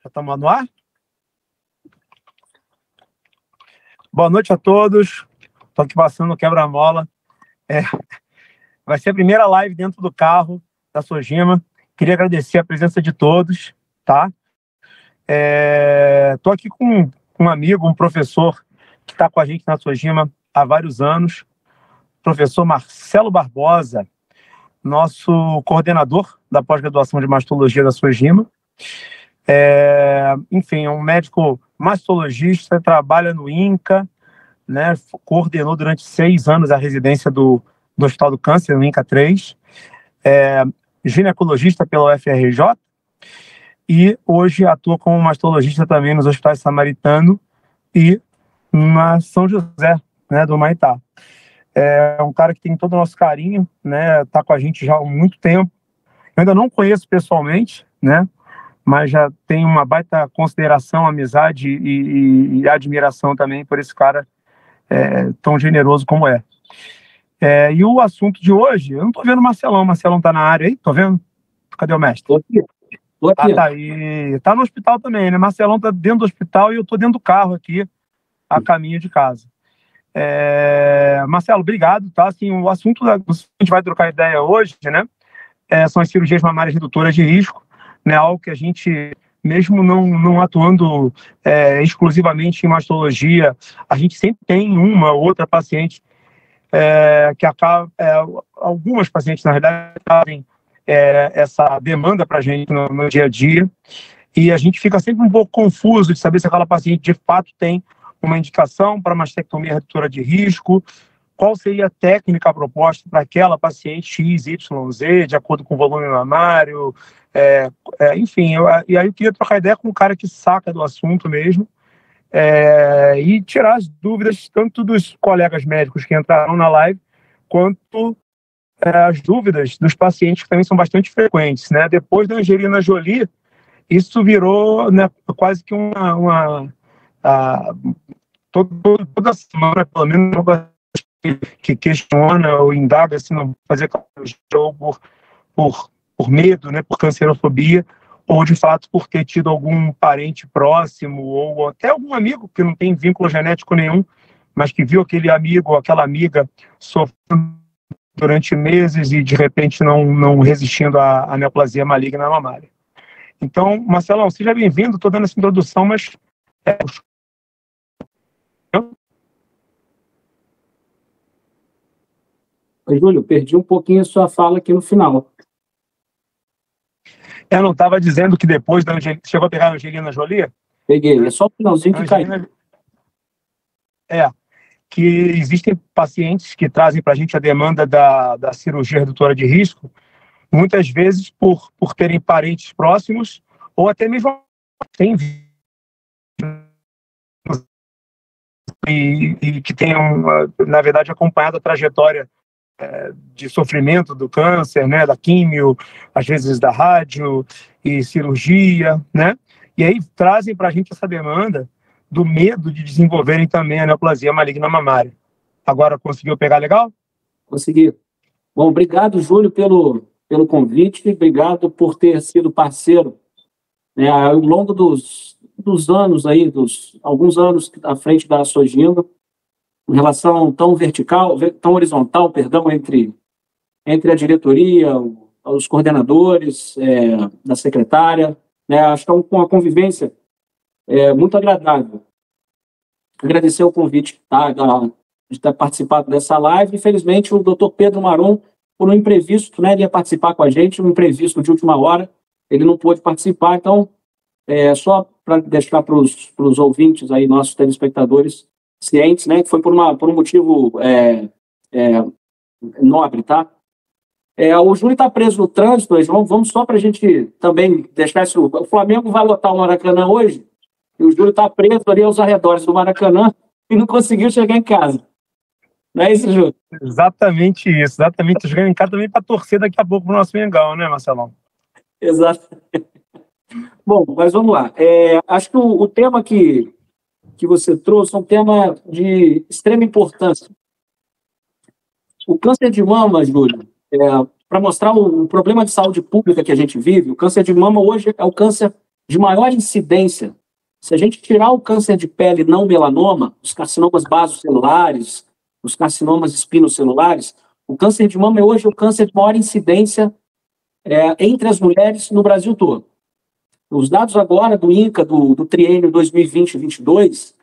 Já estamos no ar? Boa noite a todos. Estou aqui passando o quebra-mola. Vai ser a primeira live dentro do carro da Sojima. Queria agradecer a presença de todos, tá? Estou aqui com um amigo, um professor que está com a gente na Sojima há vários anos, professor Marcelo Barbosa, nosso coordenador da pós-graduação de mastologia da Sojima. Enfim, é um médico mastologista, trabalha no INCA, né? Coordenou durante 6 anos a residência do Hospital do Câncer, no INCA 3, ginecologista pela UFRJ e hoje atua como mastologista também nos hospitais Samaritano e na São José, né, do Humaitá. É um cara que tem todo o nosso carinho, né? Está com a gente já há muito tempo. Eu ainda não conheço pessoalmente, né? Mas já tenho uma baita consideração, amizade e admiração também por esse cara tão generoso como é. E o assunto de hoje, eu não estou vendo o Marcelão. O Marcelão está na área aí? Estou vendo? Cadê o mestre? Estou aqui. Tá aí. Está no hospital também, né? Marcelão está dentro do hospital e eu estou dentro do carro aqui, a caminho de casa. Marcelo, obrigado, tá? Assim, o assunto que a gente vai trocar ideia hoje, né? São as cirurgias mamárias redutoras de risco, né? Algo que a gente, mesmo não atuando exclusivamente em mastologia, a gente sempre tem uma ou outra paciente que acaba, algumas pacientes, na verdade, trazem essa demanda para a gente no dia a dia, e a gente fica sempre um pouco confuso de saber se aquela paciente de fato tem uma indicação para mastectomia redutora de risco, qual seria a técnica proposta para aquela paciente X, Y, Z, de acordo com o volume mamário, enfim. E aí eu queria trocar ideia com um cara que saca do assunto mesmo, e tirar as dúvidas tanto dos colegas médicos que entraram na live, quanto as dúvidas dos pacientes, que também são bastante frequentes, né? Depois da Angelina Jolie, isso virou, né, quase que toda semana, pelo menos, que questiona ou indaga, assim, não fazer jogo por medo, né, por cancerofobia, ou de fato por ter tido algum parente próximo, ou até algum amigo que não tem vínculo genético nenhum, mas que viu aquele amigo ou aquela amiga sofrendo durante meses e de repente não resistindo à neoplasia maligna mamária. Então, Marcelão, seja bem-vindo, estou dando essa introdução, mas Oi, Júlio, perdi um pouquinho a sua fala aqui no final. Eu não estava dizendo que depois da Angelina... Chegou a pegar a Angelina Jolie? Peguei, é só o finalzinho que caiu. Que existem pacientes que trazem para a gente a demanda da cirurgia redutora de risco, muitas vezes por terem parentes próximos, ou até mesmo tem e que tenham, na verdade, acompanhado a trajetória de sofrimento do câncer, né, da químio, às vezes da rádio e cirurgia, né? E aí trazem para a gente essa demanda do medo de desenvolverem também a neoplasia maligna mamária. Agora, conseguiu pegar legal? Consegui. Bom, obrigado, Júlio, pelo convite, obrigado por ter sido parceiro, né, ao longo dos anos aí, alguns anos à frente da Sojima, em relação tão horizontal, perdão, entre a diretoria, os coordenadores, da secretária, né, acho que é uma convivência muito agradável. Agradecer o convite, tá, de ter participado dessa live. Infelizmente, o Dr. Pedro Maron, por um imprevisto, né, ele ia participar com a gente, um imprevisto de última hora, ele não pôde participar, então, só para deixar para os ouvintes aí, nossos telespectadores cientes, né, que foi por um motivo nobre, tá? O Júlio está preso no trânsito, vamos só para a gente também deixar isso. O Flamengo vai lotar o Maracanã hoje, e o Júlio está preso ali aos arredores do Maracanã e não conseguiu chegar em casa. Não é isso, Júlio? Exatamente isso, exatamente. Chegando em casa também para torcer daqui a pouco para o nosso Mengão, né, Marcelão? Exato. Bom, mas vamos lá. Acho que o tema que você trouxe é um tema de extrema importância. O câncer de mama, Júlio, para mostrar o problema de saúde pública que a gente vive, o câncer de mama hoje é o câncer de maior incidência, se a gente tirar o câncer de pele não melanoma, os carcinomas basocelulares, os carcinomas espinocelulares, o câncer de mama hoje é o câncer de maior incidência entre as mulheres no Brasil todo. Os dados agora do INCA, do triênio 2020-22,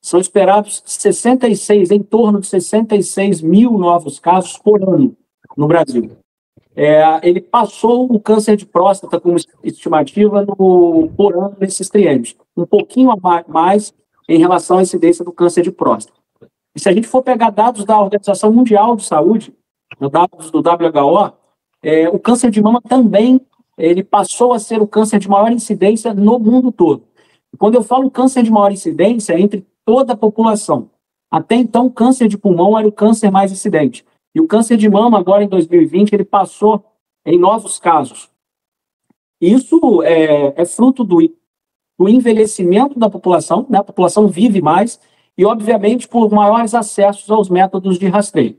são esperados 66, em torno de 66 mil novos casos por ano no Brasil. Ele passou o câncer de próstata como estimativa por ano nesses triênios, um pouquinho a mais em relação à incidência do câncer de próstata. E se a gente for pegar dados da Organização Mundial de Saúde, dados do WHO, o câncer de mama também ele passou a ser o câncer de maior incidência no mundo todo. E quando eu falo câncer de maior incidência, é entre toda a população. Até então, o câncer de pulmão era o câncer mais incidente. E o câncer de mama, agora em 2020, ele passou em novos casos. Isso é fruto do envelhecimento da população, né? A população vive mais e, obviamente, por maiores acessos aos métodos de rastreio.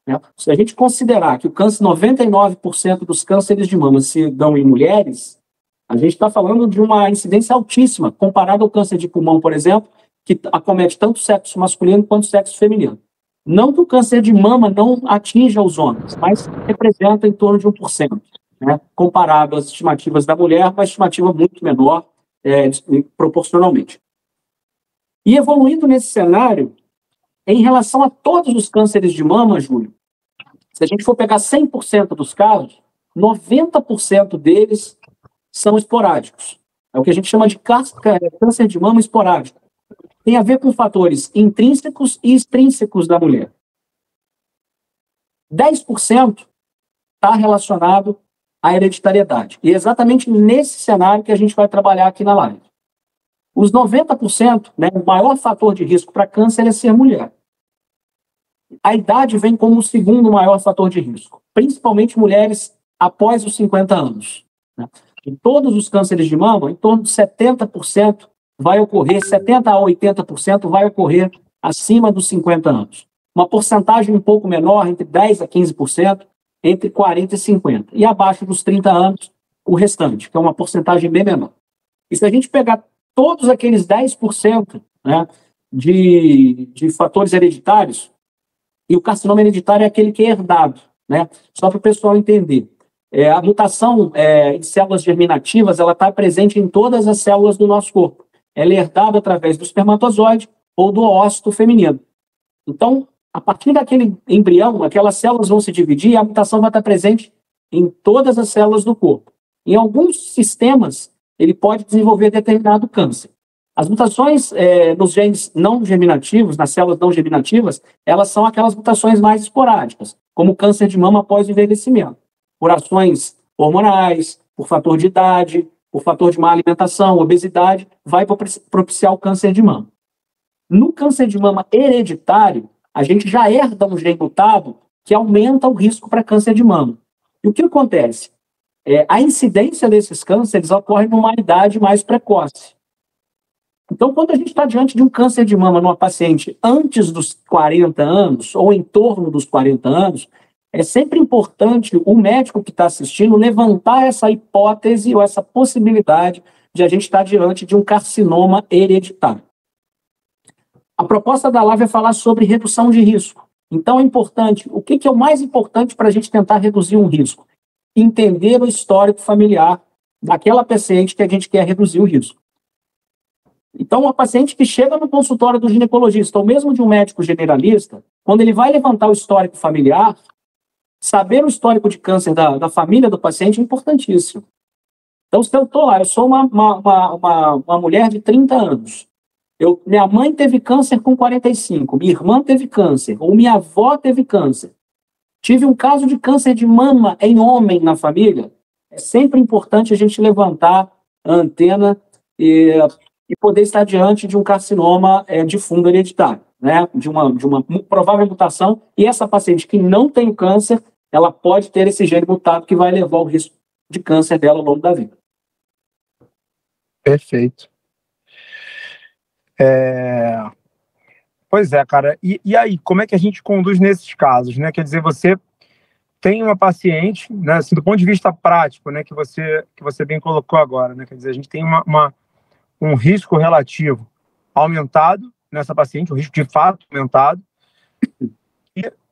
Né? Se a gente considerar que o câncer, 99% dos cânceres de mama se dão em mulheres, a gente está falando de uma incidência altíssima, comparado ao câncer de pulmão, por exemplo, que acomete tanto o sexo masculino quanto o sexo feminino. Não que o câncer de mama não atinja os homens, mas representa em torno de 1%, né? Comparado às estimativas da mulher, uma estimativa muito menor proporcionalmente. E evoluindo nesse cenário, em relação a todos os cânceres de mama, Júlio, se a gente for pegar 100% dos casos, 90% deles são esporádicos. É o que a gente chama de câncer de mama esporádico. Tem a ver com fatores intrínsecos e extrínsecos da mulher. 10% está relacionado à hereditariedade. E é exatamente nesse cenário que a gente vai trabalhar aqui na live. Os 90%, né, o maior fator de risco para câncer é ser mulher. A idade vem como o segundo maior fator de risco, principalmente mulheres após os 50 anos. Né? Em todos os cânceres de mama, em torno de 70% vai ocorrer, 70% a 80% vai ocorrer acima dos 50 anos. Uma porcentagem um pouco menor, entre 10% a 15%, entre 40% e 50%. E abaixo dos 30 anos, o restante, que é uma porcentagem bem menor. E se a gente pegar todos aqueles 10%, né, de fatores hereditários, e o carcinoma hereditário é aquele que é herdado, né? Só para o pessoal entender. A mutação de células germinativas, ela está presente em todas as células do nosso corpo. Ela é herdada através do espermatozoide ou do ócito feminino. Então, a partir daquele embrião, aquelas células vão se dividir e a mutação vai estar presente em todas as células do corpo. Em alguns sistemas, ele pode desenvolver determinado câncer. As mutações nos genes não germinativos, nas células não germinativas, elas são aquelas mutações mais esporádicas, como o câncer de mama após o envelhecimento, por ações hormonais, por fator de idade, por fator de má alimentação, obesidade, vai propiciar o câncer de mama. No câncer de mama hereditário, a gente já herda um gene mutado que aumenta o risco para câncer de mama. E o que acontece? A incidência desses cânceres ocorre numa idade mais precoce. Então, quando a gente está diante de um câncer de mama numa paciente antes dos 40 anos ou em torno dos 40 anos, é sempre importante o médico que está assistindo levantar essa hipótese ou essa possibilidade de a gente estar diante de um carcinoma hereditário. A proposta da live é falar sobre redução de risco. Então, é importante. O que é o mais importante para a gente tentar reduzir um risco? Entender o histórico familiar daquela paciente que a gente quer reduzir o risco. Então, uma paciente que chega no consultório do ginecologista ou mesmo de um médico generalista, quando ele vai levantar o histórico familiar, saber o histórico de câncer da família do paciente é importantíssimo. Então, se eu estou lá, eu sou uma mulher de 30 anos, minha mãe teve câncer com 45, minha irmã teve câncer, ou minha avó teve câncer. Tive um caso de câncer de mama em homem na família. É sempre importante a gente levantar a antena e poder estar diante de um carcinoma de fundo hereditário, né? de uma provável mutação. E essa paciente que não tem câncer, ela pode ter esse gene mutado que vai levar o risco de câncer dela ao longo da vida. Perfeito. Pois é, cara. E aí, como é que a gente conduz nesses casos, né? Quer dizer, você tem uma paciente, né, assim, do ponto de vista prático, né, que você bem colocou agora, né, quer dizer, a gente tem um risco relativo aumentado nessa paciente, o risco de fato aumentado,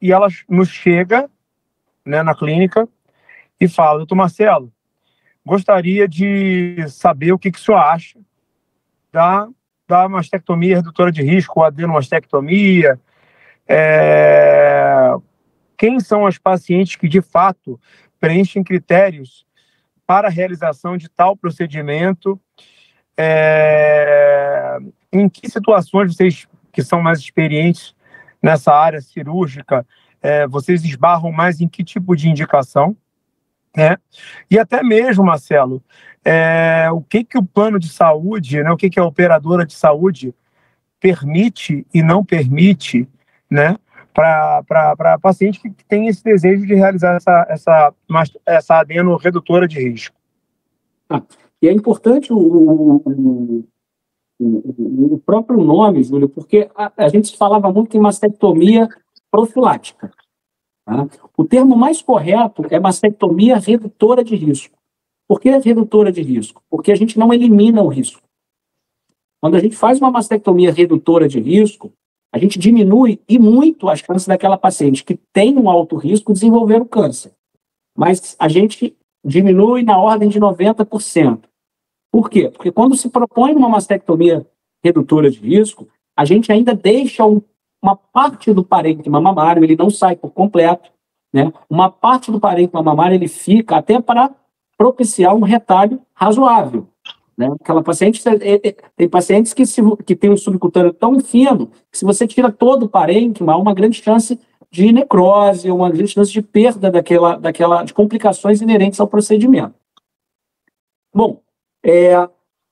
e ela nos chega, né, na clínica e fala: doutor Marcelo, gostaria de saber o que o senhor acha da mastectomia redutora de risco, ou adenomastectomia. Quem são as pacientes que, de fato, preenchem critérios para a realização de tal procedimento? Em que situações vocês, que são mais experientes nessa área cirúrgica, vocês esbarram mais em que tipo de indicação? E até mesmo, Marcelo, o que o plano de saúde, né, o que a operadora de saúde permite e não permite, né, para paciente que tem esse desejo de realizar essa adeno redutora de risco. E é importante o próprio nome, Júlio, porque a gente falava muito em mastectomia profilática. Tá? O termo mais correto é mastectomia redutora de risco. Por que redutora de risco? Porque a gente não elimina o risco. Quando a gente faz uma mastectomia redutora de risco, a gente diminui e muito as chances daquela paciente que tem um alto risco desenvolver o câncer. Mas a gente diminui na ordem de 90%. Por quê? Porque quando se propõe uma mastectomia redutora de risco, a gente ainda deixa uma parte do parênquima mamário, ele não sai por completo, né? Uma parte do parênquima mamário ele fica até para propiciar um retalho razoável. Né? Aquela paciente, tem pacientes que têm um subcutâneo tão fino que se você tira todo o parênquima, há uma grande chance de necrose, uma grande chance de perda de complicações inerentes ao procedimento. Bom,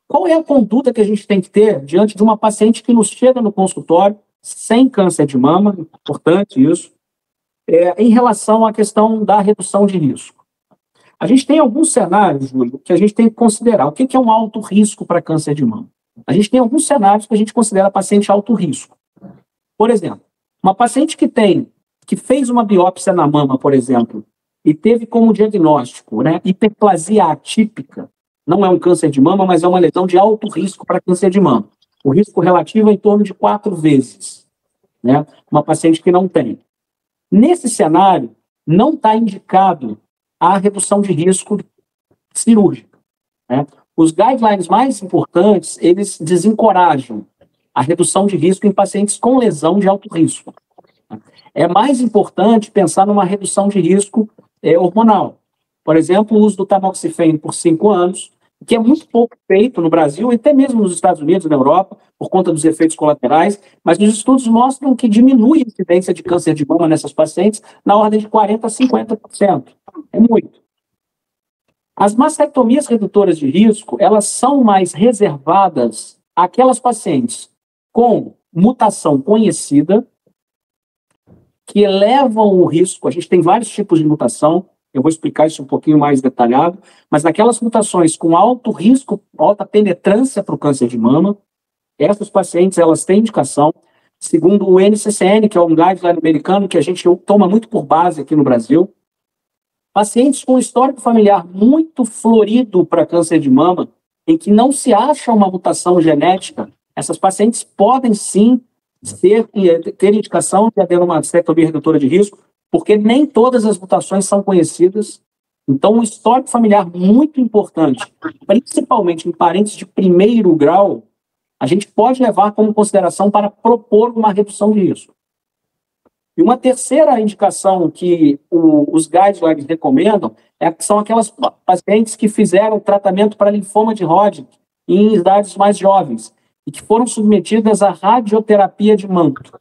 qual é a conduta que a gente tem que ter diante de uma paciente que nos chega no consultório sem câncer de mama, importante isso, em relação à questão da redução de risco? A gente tem alguns cenários, Júlio, que a gente tem que considerar. O que é um alto risco para câncer de mama? A gente tem alguns cenários que a gente considera paciente alto risco. Por exemplo, uma paciente que fez uma biópsia na mama, por exemplo, e teve como diagnóstico, né, hiperplasia atípica, não é um câncer de mama, mas é uma lesão de alto risco para câncer de mama. O risco relativo é em torno de 4 vezes, né, uma paciente que não tem. Nesse cenário, não está indicado a redução de risco cirúrgica. Né? Os guidelines mais importantes, eles desencorajam a redução de risco em pacientes com lesão de alto risco. É mais importante pensar numa redução de risco hormonal. Por exemplo, o uso do tamoxifeno por 5 anos, que é muito pouco feito no Brasil e até mesmo nos Estados Unidos e na Europa, por conta dos efeitos colaterais, mas os estudos mostram que diminui a incidência de câncer de mama nessas pacientes na ordem de 40% a 50%. É muito. As mastectomias redutoras de risco, elas são mais reservadas àquelas pacientes com mutação conhecida, que elevam o risco. A gente tem vários tipos de mutação, eu vou explicar isso um pouquinho mais detalhado, mas naquelas mutações com alto risco, alta penetrância para o câncer de mama, essas pacientes, elas têm indicação, segundo o NCCN, que é um guideline americano que a gente toma muito por base aqui no Brasil. Pacientes com histórico familiar muito florido para câncer de mama, em que não se acha uma mutação genética, essas pacientes podem sim ter indicação de adenomastectomia redutora de risco, porque nem todas as mutações são conhecidas. Então, um histórico familiar muito importante, principalmente em parentes de primeiro grau, a gente pode levar como consideração para propor uma redução de risco. E uma terceira indicação que os guidelines recomendam são aquelas pacientes que fizeram tratamento para linfoma de Hodgkin em idades mais jovens e que foram submetidas à radioterapia de manto.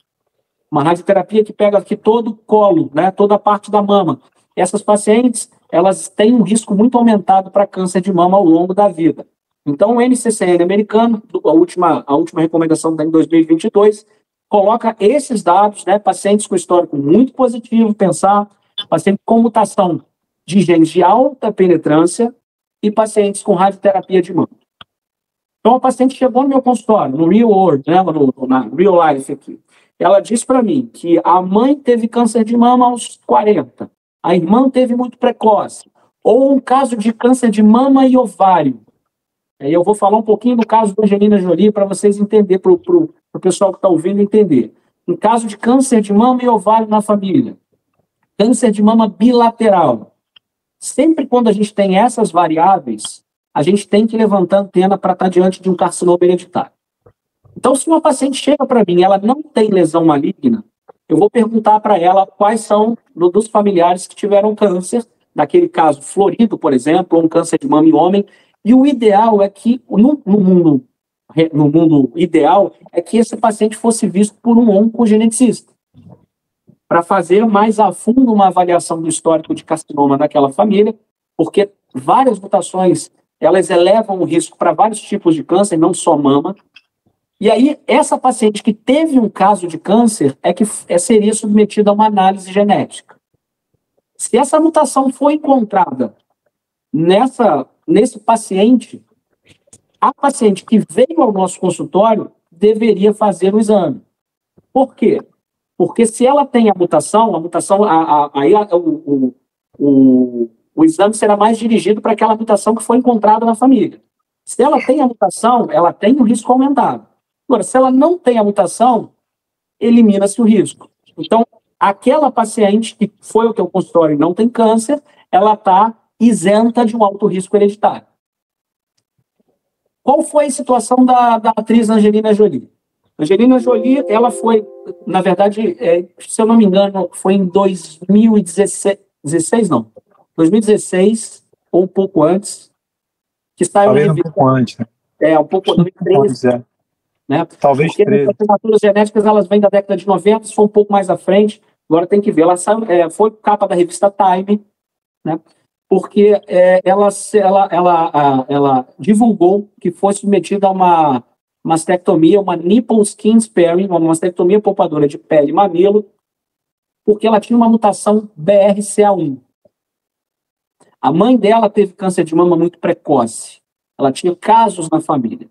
Uma radioterapia que pega aqui todo o colo, né, toda a parte da mama. Essas pacientes, elas têm um risco muito aumentado para câncer de mama ao longo da vida. Então, o NCCN americano, a última recomendação em 2022, coloca esses dados, né, pacientes com histórico muito positivo, pensar pacientes com mutação de genes de alta penetrância e pacientes com radioterapia de manto. Então, a paciente chegou no meu consultório, no real world, né, na real life aqui. Ela disse para mim que a mãe teve câncer de mama aos 40, a irmã teve muito precoce, ou um caso de câncer de mama e ovário. Aí eu vou falar um pouquinho do caso da Angelina Jolie para vocês entenderem, para o pessoal que está ouvindo entender. Um caso de câncer de mama e ovário na família. Câncer de mama bilateral. Sempre quando a gente tem essas variáveis, a gente tem que levantar a antena para estar diante de um carcinoma hereditário. Então, se uma paciente chega para mim, ela não tem lesão maligna, eu vou perguntar para ela quais são dos familiares que tiveram câncer, naquele caso florido, por exemplo, ou um câncer de mama em homem, e o ideal é que, no mundo ideal, é que esse paciente fosse visto por um oncogeneticista, para fazer mais a fundo uma avaliação do histórico de carcinoma daquela família, porque várias mutações, elas elevam o risco para vários tipos de câncer, não só mama. E aí, essa paciente que teve um caso de câncer seria submetida a uma análise genética. Se essa mutação for encontrada nesse paciente, a paciente que veio ao nosso consultório deveria fazer o exame. Por quê? Porque se ela tem a mutação, o exame será mais dirigido para aquela mutação que foi encontrada na família. Se ela tem a mutação, ela tem o risco aumentado. Agora, se ela não tem a mutação, elimina-se o risco. Então, aquela paciente que foi ao teu consultório e não tem câncer, ela está isenta de um alto risco hereditário. Qual foi a situação da atriz Angelina Jolie? Angelina Jolie, ela foi, na verdade, se eu não me engano, foi em 2016, ou um pouco antes, que saiu talvez um pouco antes, né? Um pouco 2013. Né? Talvez porque as assinaturas genéticas elas vêm da década de 90, isso foi um pouco mais à frente, agora tem que ver. Ela saiu, foi capa da revista Time, né? Porque ela divulgou que foi submetida a uma mastectomia, uma nipple skin sparing, uma mastectomia poupadora de pele e mamilo, porque ela tinha uma mutação BRCA1. A mãe dela teve câncer de mama muito precoce, ela tinha casos na família.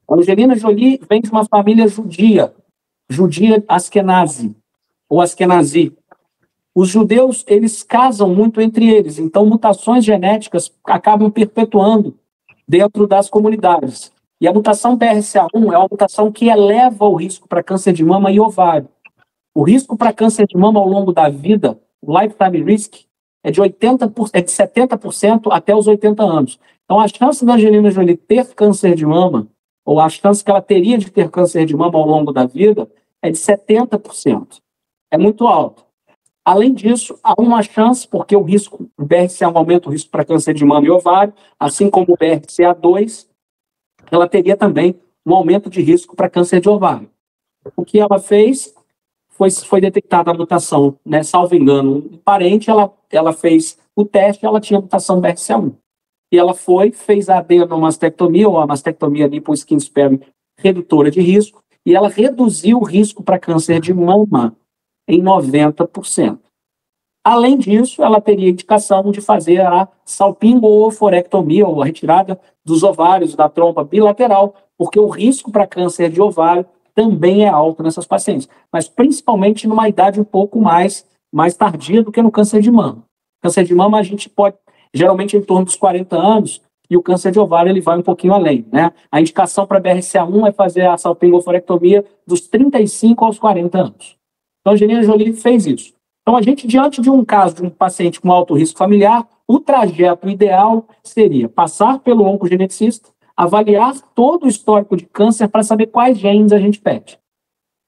A Angelina Jolie vem de uma família judia Askenazi, ou Askenazi. Os judeus, eles casam muito entre eles, então mutações genéticas acabam perpetuando dentro das comunidades. E a mutação BRCA1 é uma mutação que eleva o risco para câncer de mama e ovário. O risco para câncer de mama ao longo da vida, o lifetime risk, é de 70% até os 80 anos. Então a chance da Angelina Jolie ter câncer de mama, ou a chance que ela teria de ter câncer de mama ao longo da vida, é de 70%. É muito alto. Além disso, há uma chance, porque o BRCA1 aumenta o risco para câncer de mama e ovário, assim como o BRCA2, ela teria também um aumento de risco para câncer de ovário. O que ela fez foi detectada a mutação, né, salvo engano, um parente, ela fez o teste, ela tinha mutação BRCA1. E ela fez a adenomastectomia, ou a mastectomia nipple skin sparing redutora de risco, e ela reduziu o risco para câncer de mama em 90%. Além disso, ela teria indicação de fazer a salpingo-oforectomia, ou a retirada dos ovários da trompa bilateral, porque o risco para câncer de ovário também é alto nessas pacientes, mas principalmente numa idade um pouco mais tardia do que no câncer de mama. Câncer de mama a gente pode, geralmente em torno dos 40 anos, e o câncer de ovário ele vai um pouquinho além, né? A indicação para BRCA1 é fazer a salpingo-oforectomia dos 35 aos 40 anos. Então, a Angelina Jolie fez isso. Então, a gente, diante de um caso de um paciente com alto risco familiar, o trajeto ideal seria passar pelo oncogeneticista, avaliar todo o histórico de câncer para saber quais genes a gente pede,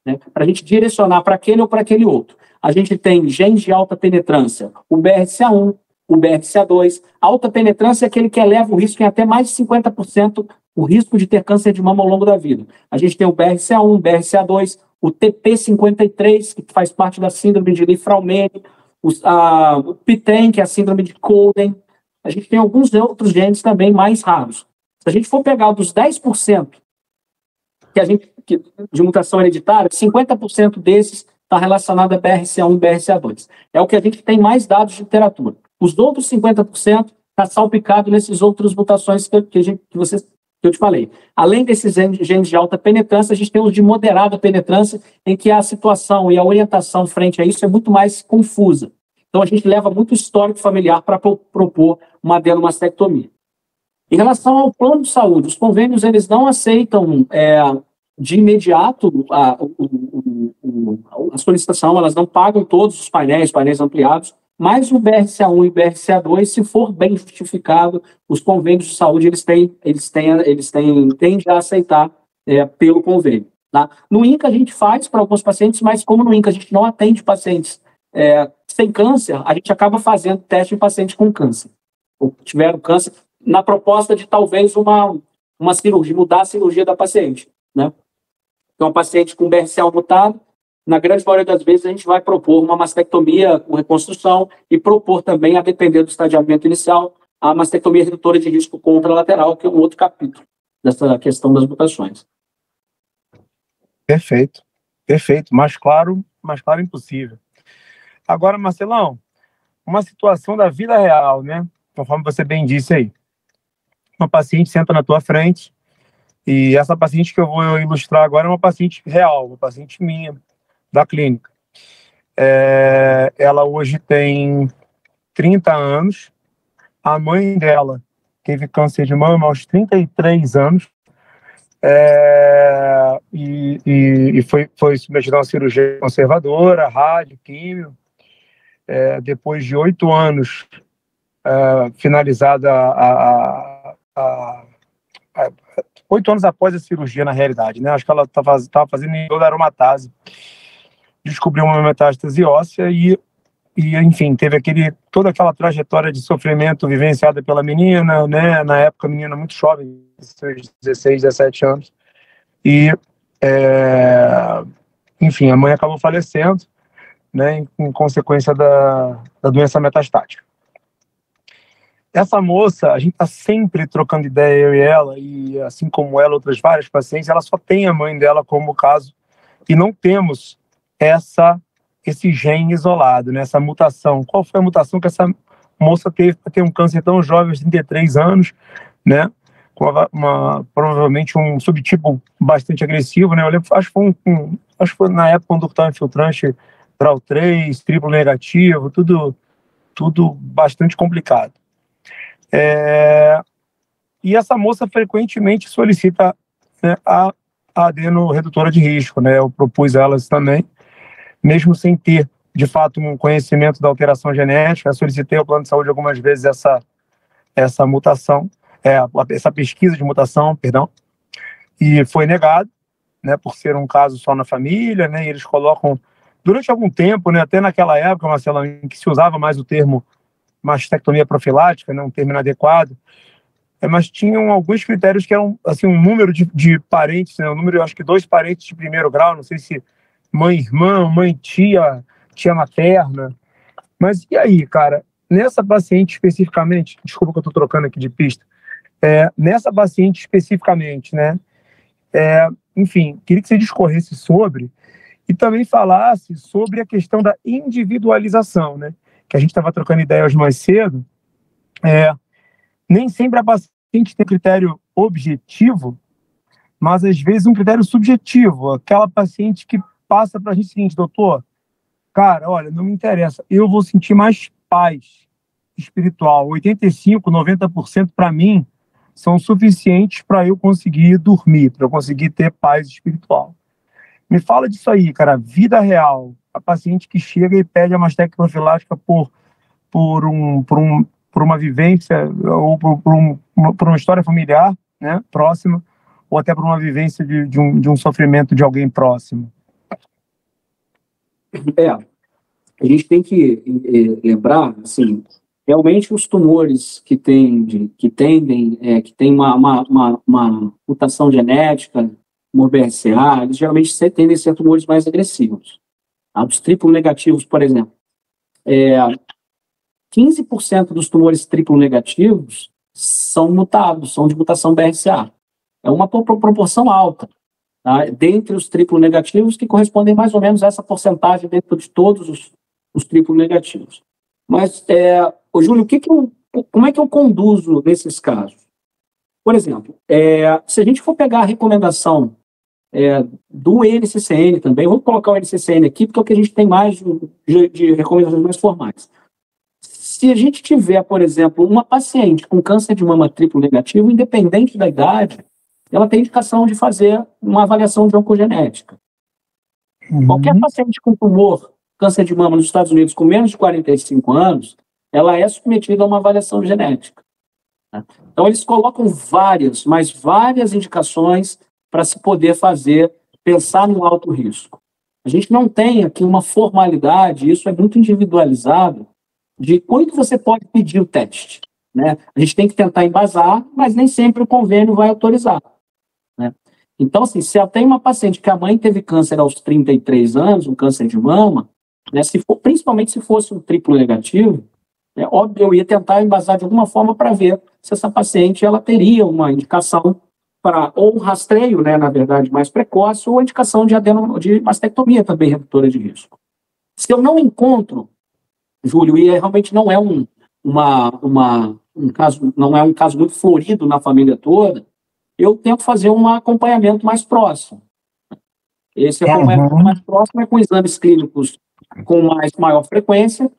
né? Para a gente direcionar para aquele ou para aquele outro. A gente tem genes de alta penetrância, o BRCA1, o BRCA2. Alta penetrância é aquele que eleva o risco em até mais de 50% o risco de ter câncer de mama ao longo da vida. A gente tem o BRCA1, o BRCA2, o TP53, que faz parte da síndrome de Li-Fraumeni, o PTEN, que é a síndrome de Colden. A gente tem alguns outros genes também mais raros. Se a gente for pegar dos 10% de mutação hereditária, 50% desses está relacionado a BRCA1 e BRCA2. É o que a gente tem mais dados de literatura. Os outros 50% está salpicado nessas outras mutações que eu te falei. Além desses genes de alta penetrância, a gente tem os de moderada penetrância, em que a situação e a orientação frente a isso é muito mais confusa. Então, a gente leva muito histórico familiar para propor uma adenomastectomia. Em relação ao plano de saúde, os convênios eles não aceitam de imediato a solicitação, elas não pagam todos os painéis ampliados, mas o BRCA1 e o BRCA2, se for bem justificado, os convênios de saúde eles tendem a aceitar pelo convênio. Tá? No INCA a gente faz para alguns pacientes, mas como no INCA a gente não atende pacientes sem câncer, a gente acaba fazendo teste em pacientes com câncer, ou que tiveram câncer, na proposta de talvez uma cirurgia, mudar a cirurgia da paciente, né? Então, a paciente com BRCA mutado, na grande maioria das vezes, a gente vai propor uma mastectomia com reconstrução e propor também, a depender do estadiamento inicial, a mastectomia redutora de risco contralateral, que é um outro capítulo dessa questão das mutações. Perfeito, perfeito. Mais claro impossível. Agora, Marcelão, uma situação da vida real, né? Conforme você bem disse aí. Uma paciente senta na tua frente, e essa paciente que eu vou ilustrar agora é uma paciente real, uma paciente minha, da clínica. Ela hoje tem 30 anos, a mãe dela teve câncer de mama aos 33 anos, e foi submetida a uma cirurgia conservadora, rádio, químio. Depois de 8 anos, finalizada 8 anos após a cirurgia, na realidade, né? Acho que ela estava fazendo aromatase, descobriu uma metástase óssea e, enfim, teve toda aquela trajetória de sofrimento vivenciada pela menina, né? Na época, a menina muito jovem, seus 16, 17 anos. E, enfim, a mãe acabou falecendo, né? Em consequência da doença metastática. Essa moça, a gente está sempre trocando ideia, eu e ela, e assim como ela, outras várias pacientes, ela só tem a mãe dela como caso, e não temos esse gene isolado, né, essa mutação. Qual foi a mutação que essa moça teve para ter um câncer tão jovem, aos 33 anos, né, com provavelmente um subtipo bastante agressivo, né? Eu lembro, acho que foi na época um ductal infiltrante TRAL3, triplo negativo, tudo bastante complicado. E essa moça frequentemente solicita, né, a adeno-redutora de risco, né? Eu propus a elas também, mesmo sem ter, de fato, um conhecimento da alteração genética. Eu solicitei ao plano de saúde algumas vezes essa mutação, essa pesquisa de mutação, perdão, e foi negado, né, por ser um caso só na família, né? E eles colocam, durante algum tempo, né, até naquela época, Marcelo, em que se usava mais o termo mastectomia profilática, né, um termo inadequado, mas tinham alguns critérios que eram, assim, um número de parentes, né, um número, acho que 2 parentes de primeiro grau, não sei se mãe, irmã, mãe, tia materna. Mas e aí, cara, nessa paciente especificamente, desculpa que eu estou trocando aqui de pista, nessa paciente especificamente, né, enfim, queria que você discorresse sobre e também falasse sobre a questão da individualização, né, que a gente estava trocando ideia hoje mais cedo. Nem sempre a paciente tem critério objetivo, mas às vezes um critério subjetivo. Aquela paciente que passa para a gente o seguinte: doutor, cara, olha, não me interessa, eu vou sentir mais paz espiritual. 85%, 90% para mim são suficientes para eu conseguir dormir, para eu conseguir ter paz espiritual. Me fala disso aí, cara, vida real. A paciente que chega e pede a mastectomia profilática por uma vivência ou por uma história familiar, né, próxima, ou até por uma vivência de um sofrimento de alguém próximo. A gente tem que lembrar, assim, realmente os tumores que têm uma mutação genética, como BRCA, eles geralmente tendem a ser tumores mais agressivos. Os triplo negativos, por exemplo, 15% dos tumores triplo negativos são mutados, são de mutação BRCA. É uma proporção alta, tá? Dentre os triplo negativos, que correspondem mais ou menos a essa porcentagem dentro de todos os triplo negativos. Mas, Júlio, como é que eu conduzo nesses casos? Por exemplo, se a gente for pegar a recomendação do NCCN também, vou colocar o NCCN aqui, porque é o que a gente tem mais de recomendações mais formais. Se a gente tiver, por exemplo, uma paciente com câncer de mama triplo negativo, independente da idade, ela tem indicação de fazer uma avaliação de oncogenética. Qualquer paciente com tumor, câncer de mama nos Estados Unidos com menos de 45 anos, ela é submetida a uma avaliação genética. Então, eles colocam várias, mas várias indicações para se poder fazer, pensar no alto risco. A gente não tem aqui uma formalidade, isso é muito individualizado, de quando você pode pedir o teste. Né? A gente tem que tentar embasar, mas nem sempre o convênio vai autorizar. Né? Então, assim, se ela tem uma paciente que a mãe teve câncer aos 33 anos, um câncer de mama, né, principalmente se fosse um triplo negativo, óbvio, eu ia tentar embasar de alguma forma para ver se essa paciente ela teria uma indicação para ou um rastreio, né, na verdade, mais precoce, ou a indicação de mastectomia também redutora de risco. Se eu não encontro, Júlio, e realmente não é um caso, não é um caso muito florido na família toda, eu tento fazer um acompanhamento mais próximo. Esse acompanhamento mais próximo é com exames clínicos com maior frequência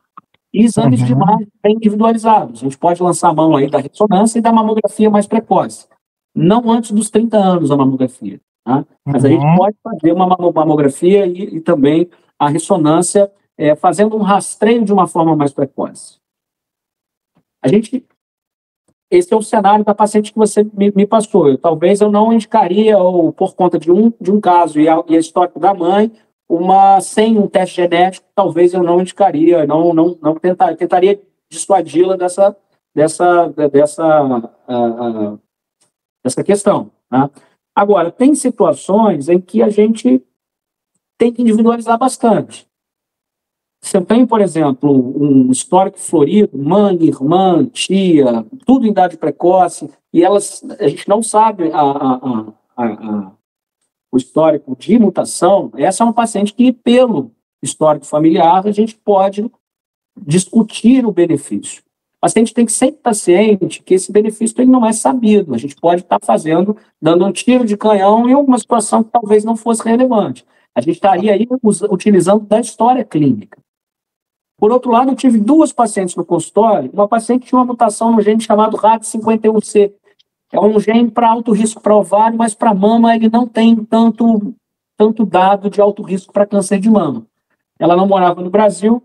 e exames de imagem bem individualizados. A gente pode lançar a mão aí da ressonância e da mamografia mais precoce. Não antes dos 30 anos a mamografia. Tá? Mas a gente pode fazer uma mamografia e também a ressonância fazendo um rastreio de uma forma mais precoce. Esse é o cenário da paciente que você me passou. Talvez eu não indicaria, ou por conta de um caso e a histórico da mãe, sem um teste genético, talvez eu não indicaria, tentaria dissuadi-la dessa questão. Tá? Agora, tem situações em que a gente tem que individualizar bastante. Se eu tenho, por exemplo, um histórico florido, mãe, irmã, tia, tudo em idade precoce, e a gente não sabe o histórico de mutação, essa é uma paciente que, pelo histórico familiar, a gente pode discutir o benefício. O paciente tem que sempre estar ciente que esse benefício ele não é sabido. A gente pode estar dando um tiro de canhão em alguma situação que talvez não fosse relevante. A gente estaria aí utilizando da história clínica. Por outro lado, eu tive duas pacientes no consultório. Uma paciente tinha uma mutação no gene chamado RAD51C. É um gene para alto risco para ovário, mas para mama ele não tem tanto dado de alto risco para câncer de mama. Ela não morava no Brasil,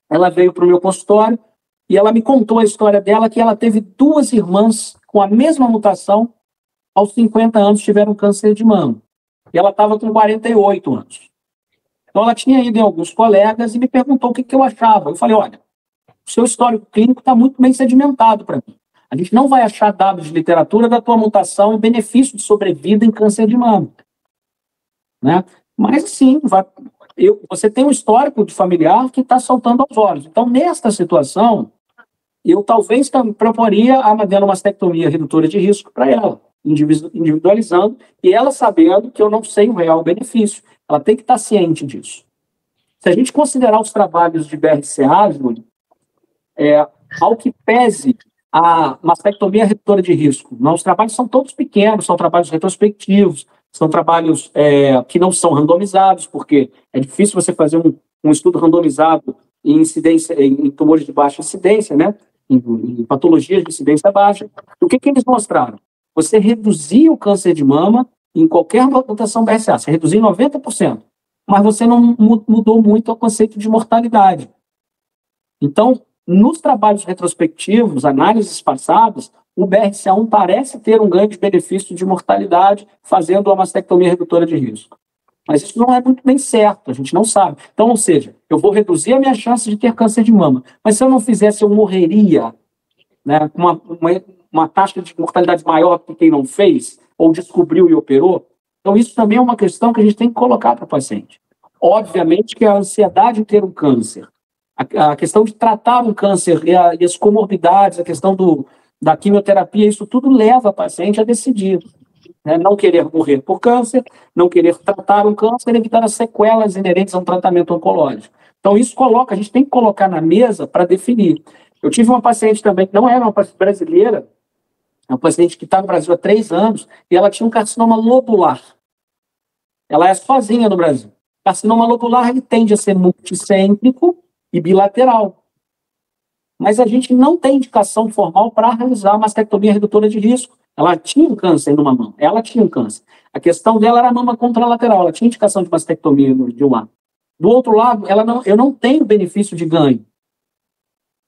ela veio para o meu consultório e ela me contou a história dela, que ela teve duas irmãs com a mesma mutação, aos 50 anos tiveram câncer de mama. E ela estava com 48 anos. Então, ela tinha ido em alguns colegas e me perguntou o que eu achava. Eu falei, olha, o seu histórico clínico está muito bem sedimentado para mim. A gente não vai achar dados de literatura da tua mutação e benefício de sobrevida em câncer de mama. Né? Mas, sim, você tem um histórico de familiar que está saltando aos olhos. Então, nesta situação, eu talvez proporia a adenomastectomia redutora de risco para ela, individualizando, e ela sabendo que eu não sei o real benefício. Ela tem que estar ciente disso. Se a gente considerar os trabalhos de BRCA, Júlio, ao que pese a mastectomia redutora de risco, os trabalhos são todos pequenos, são trabalhos retrospectivos, são trabalhos que não são randomizados, porque é difícil você fazer um estudo randomizado em incidência, em tumores de baixa incidência, né? Em patologias de incidência baixa. O que eles mostraram? Você reduzia o câncer de mama em qualquer mutação BRCA, você reduziu em 90%, mas você não mudou muito o conceito de mortalidade. Então, nos trabalhos retrospectivos, análises passadas, o BRCA1 parece ter um ganho de benefício de mortalidade fazendo a mastectomia redutora de risco. Mas isso não é muito bem certo, a gente não sabe. Então, ou seja, eu vou reduzir a minha chance de ter câncer de mama, mas se eu não fizesse, eu morreria, né, com uma taxa de mortalidade maior que quem não fez, ou descobriu e operou. Então, isso também é uma questão que a gente tem que colocar para o paciente. Obviamente que a ansiedade de ter um câncer, a questão de tratar um câncer e as comorbidades, a questão da quimioterapia, isso tudo leva a paciente a decidir. Né? Não querer morrer por câncer, não querer tratar um câncer, evitar as sequelas inerentes a um tratamento oncológico. Então, isso a gente tem que colocar na mesa para definir. Eu tive uma paciente também, que não era uma paciente brasileira, é uma paciente que está no Brasil há 3 anos, e ela tinha um carcinoma lobular. Ela é sozinha no Brasil. Carcinoma lobular ele tende a ser multicêntrico e bilateral. mas a gente não tem indicação formal para realizar a mastectomia redutora de risco. Ela tinha um câncer numa mama, ela tinha um câncer. A questão dela era a mama contralateral, ela tinha indicação de mastectomia de um lado. Do outro lado, eu não tenho benefício de ganho,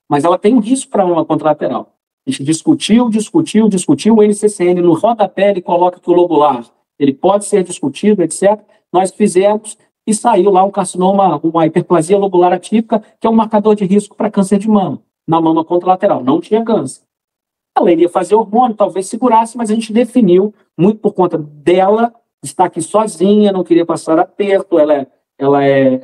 mas ela tem um risco para a mama contralateral. A gente discutiu, o NCCN no rodapé ele coloca que o lobular ele pode ser discutido, etc. Nós fizemos e saiu lá um carcinoma, uma hiperplasia lobular atípica, que é um marcador de risco para câncer de mama, na mama contralateral. Não tinha câncer. Ela iria fazer hormônio, talvez segurasse, mas a gente definiu, muito por conta dela, estar aqui sozinha, não queria passar aperto, ela é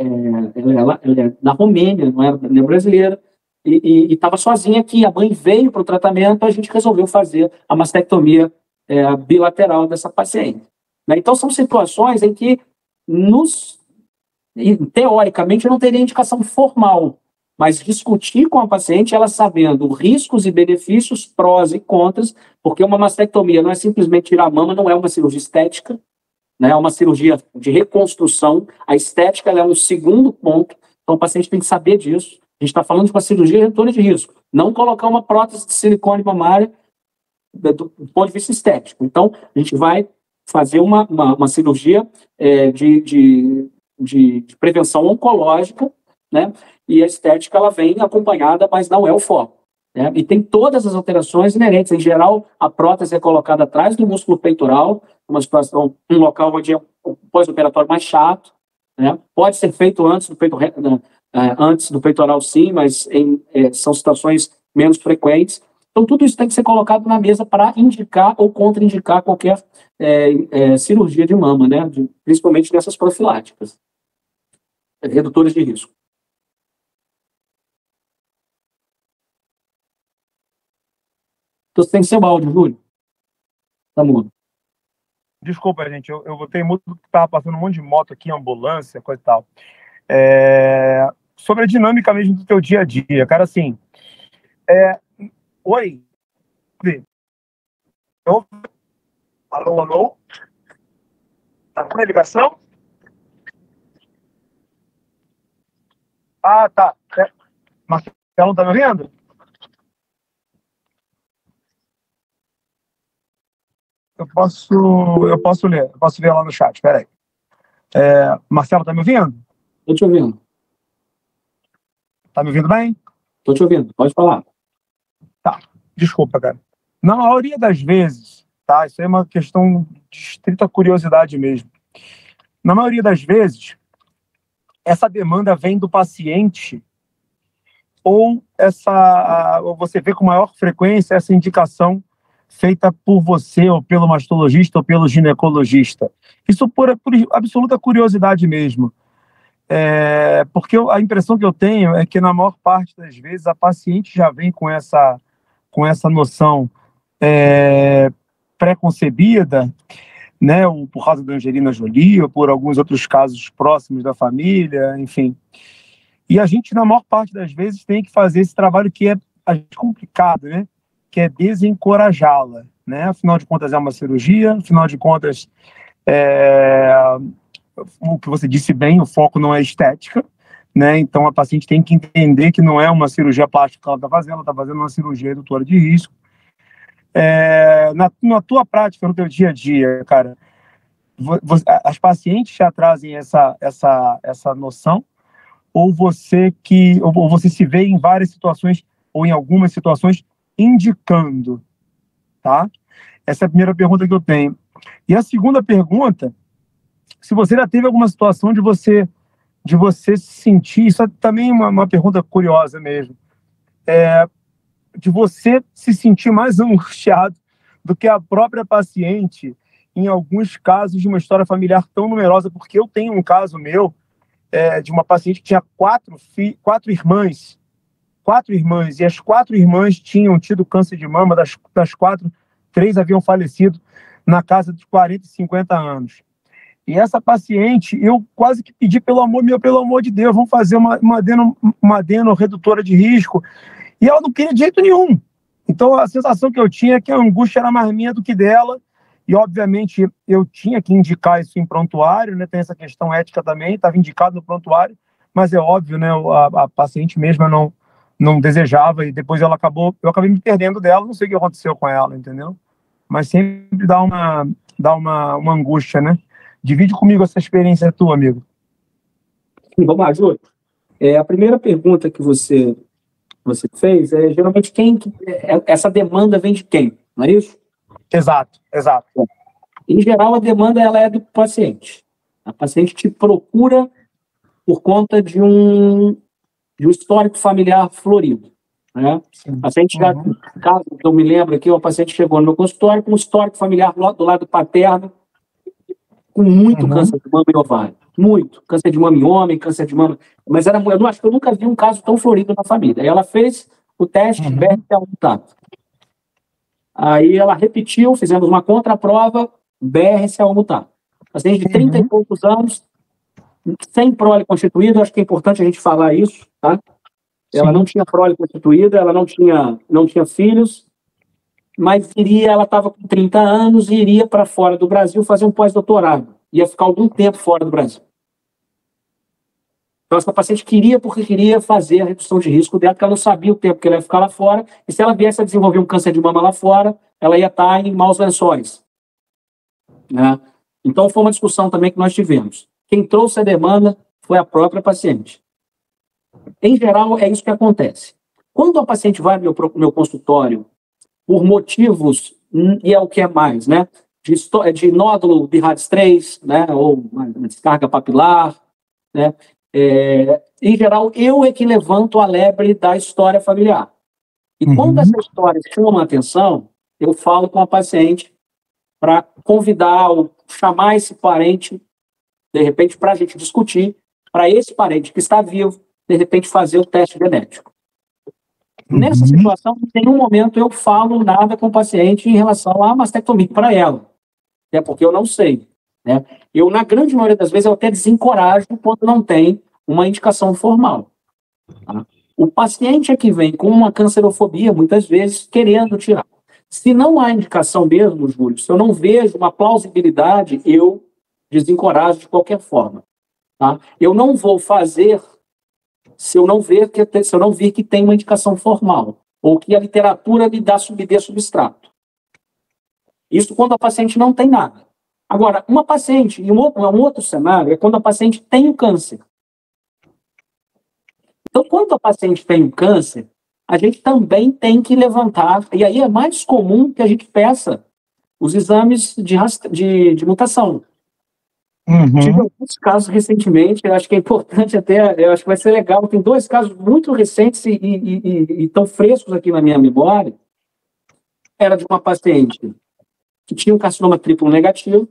da Romênia, não é brasileira, e estava sozinha aqui. A mãe veio para o tratamento, a gente resolveu fazer a mastectomia bilateral dessa paciente. Né? Então, são situações em que, teoricamente, não teria indicação formal, mas discutir com a paciente, ela sabendo riscos e benefícios, prós e contras, porque uma mastectomia não é simplesmente tirar a mama, não é uma cirurgia estética, né? É uma cirurgia de reconstrução. A estética ela é um segundo ponto, então o paciente tem que saber disso. A gente está falando de uma cirurgia redutora de risco, não colocar uma prótese de silicone mamária do ponto de vista estético. Então, a gente vai fazer uma cirurgia de prevenção oncológica, né? E a estética ela vem acompanhada, mas não é o foco. Né? E tem todas as alterações inerentes. Em geral, a prótese é colocada atrás do músculo peitoral, uma situação, um local onde é um pós-operatório mais chato. Né? Pode ser feito antes do peitoral, sim, mas são situações menos frequentes. Então, tudo isso tem que ser colocado na mesa para indicar ou contraindicar qualquer cirurgia de mama, né? Principalmente nessas profiláticas, redutoras de risco. Então, você tem seu áudio, Júlio. Tá mudo. Desculpa, gente, eu botei muito porque estava passando um monte de moto aqui, ambulância, coisa e tal. Sobre a dinâmica mesmo do teu dia a dia, cara, assim... Oi? Alô, alô? Tá com a ligação? Ah, tá. Marcelo, tá me ouvindo? Eu posso ler, eu posso ver lá no chat, peraí. Marcelo, tá me ouvindo? Tô te ouvindo. Tá me ouvindo bem? Tô te ouvindo, pode falar. Tá, desculpa, cara. Na maioria das vezes, tá? Isso aí é uma questão de estrita curiosidade mesmo. Na maioria das vezes, essa demanda vem do paciente ou você vê com maior frequência essa indicação feita por você, ou pelo mastologista, ou pelo ginecologista. Isso por absoluta curiosidade mesmo. Porque a impressão que eu tenho é que, na maior parte das vezes, a paciente já vem com essa noção pré-concebida, né, ou por causa da Angelina Jolie, ou por alguns outros casos próximos da família, enfim. E a gente, na maior parte das vezes, tem que fazer esse trabalho que é complicado, né? Que é desencorajá-la, né? Afinal de contas, é uma cirurgia, afinal de contas, o que você disse bem, o foco não é estética, né? Então, a paciente tem que entender que não é uma cirurgia plástica que ela está fazendo uma cirurgia redutora de risco. Na tua prática, no teu dia a dia, cara, as pacientes já trazem essa noção, ou você se vê em várias situações, ou em algumas situações, indicando, tá? Essa é a primeira pergunta que eu tenho. E a segunda pergunta, se você já teve alguma situação de você se sentir, isso é também uma pergunta curiosa mesmo, de você se sentir mais angustiado do que a própria paciente, em alguns casos de uma história familiar tão numerosa, porque eu tenho um caso meu, de uma paciente que tinha quatro irmãs, e as 4 irmãs tinham tido câncer de mama, das 4, 3 haviam falecido na casa de 40 e 50 anos. E essa paciente, eu quase que pedi, pelo amor de Deus, vamos fazer uma adeno redutora de risco, e ela não queria de jeito nenhum. Então, a sensação que eu tinha é que a angústia era mais minha do que dela, e, obviamente, eu tinha que indicar isso em prontuário, né? Tem essa questão ética também, estava indicado no prontuário, mas é óbvio, né? A paciente mesma não desejava, e depois eu acabei me perdendo dela, não sei o que aconteceu com ela, entendeu? Mas sempre dá uma angústia, né? Divide comigo essa experiência tua, amigo. Vamos lá, Júlio. A primeira pergunta que você fez é geralmente essa demanda vem de quem, não é isso? Exato, exato. Em geral, a demanda ela é do paciente. A paciente te procura por conta de um histórico familiar florido, né? A paciente já, caso eu me lembro aqui, uma paciente chegou no meu consultório com um histórico familiar do lado paterno, com muito câncer de mama e ovário. Muito. Câncer de mama em homem, câncer de mama. Mas eu acho que eu nunca vi um caso tão florido na família. Aí ela fez o teste BRCA mutado. Aí ela repetiu, fizemos uma contraprova, BRCA mutado. Paciente de 30 e poucos anos, sem prole constituído, acho que é importante a gente falar isso, tá? Ela não tinha prole constituída, ela não tinha filhos, mas ela estava com 30 anos e iria para fora do Brasil fazer um pós-doutorado. Ia ficar algum tempo fora do Brasil. Então, essa paciente queria porque queria fazer a redução de risco dela, porque ela não sabia o tempo que ela ia ficar lá fora, e se ela viesse a desenvolver um câncer de mama lá fora, ela ia estar em maus lençóis. Né? Então, foi uma discussão também que nós tivemos. Quem trouxe a demanda foi a própria paciente. Em geral, é isso que acontece. Quando a paciente vai para o meu consultório por motivos, e é o que é mais, né? De nódulo BIRADS 3, né? Ou uma descarga papilar, né? Em geral, eu é que levanto a lebre da história familiar. E quando essa história chama a atenção, eu falo com a paciente para convidar ou chamar esse parente, de repente, para a gente discutir, para esse parente que está vivo, de repente, fazer o teste genético. Nessa situação, em nenhum momento eu falo nada com o paciente em relação à mastectomia para ela, né, porque eu não sei. Né? Eu, na grande maioria das vezes, eu até desencorajo quando não tem uma indicação formal. Tá? O paciente é que vem com uma cancerofobia, muitas vezes, querendo tirar. Se não há indicação mesmo, Júlio, se eu não vejo uma plausibilidade, eu desencorajo de qualquer forma. Tá? Eu não vou fazer se eu não vir que tem uma indicação formal, ou que a literatura me dê substrato. Isso quando a paciente não tem nada. Agora, uma paciente, um outro cenário, é quando a paciente tem o câncer. Então, quando a paciente tem o câncer, a gente também tem que levantar, e aí é mais comum que a gente peça os exames de mutação. Tive alguns casos recentemente, eu acho que é importante até, eu acho que vai ser legal, tem 2 casos muito recentes e tão frescos aqui na minha memória. Era de uma paciente que tinha um carcinoma triplo negativo,